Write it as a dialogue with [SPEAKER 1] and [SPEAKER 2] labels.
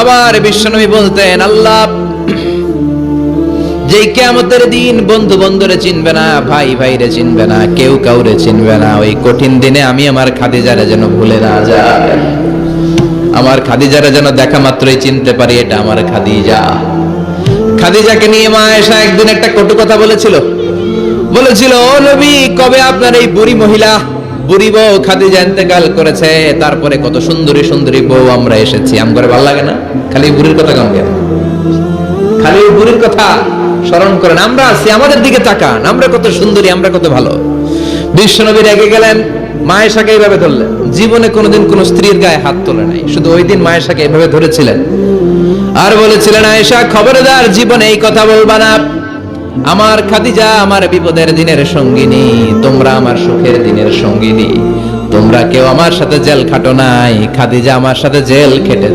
[SPEAKER 1] আবার বিশ্বনবী বলতেন, আল্লাহ যে কিয়ামতের দিন বন্ধু বন্ধুরে চিনবে না, ভাই ভাইরে চিনবে না, কেউ কাউরে চিনবে না, ওই কঠিন দিনে আমি আমার খাদিজারে যেন ভুলে না যাই, আমার খাদিজারে যেন দেখা মাত্রই চিনতে পারি এটা আমার খাদিজা। খাদিজাকে নিয়ে মা আয়েশা একদিন একটা কটু কথা বলেছিল, ও নবী, কবে আপনার এই বুড়ি মহিলা, বুড়ি বউ খাদিজা ইন্তেকাল করেছে, তারপরে কত সুন্দরী সুন্দরী বউ আমরা এসেছি, আমার ভালো লাগে না? খালি বুড়ির কথা কেন, খালি বুড়ির কথা স্মরণ করেন, আমরা আছি, আমাদের দিকে তাকান, আমরা কত সুন্দরী, আমরা কত ভালো। বিশ্বনবী রেগে গেলেন, মা আয়েশাকে এইভাবে ধরলেন। জীবনে কোনোদিন কোন স্ত্রীর গায়ে হাত তোলে নাই, শুধু ওই দিন মা আয়েশাকে এইভাবে ধরেছিলেন আর বলেছিলেন, আয়েশা খবরদার জীবনে এই কথা বলবা না, আমার খাদিজা আমার বিপদের দিনের সঙ্গিনী, তোমরা আমার সুখের দিনের সঙ্গিনী, তোমরা কেউ আমার সাথে জেল খাটো নাই, খাদিজা আমার সাথে জেল খেটে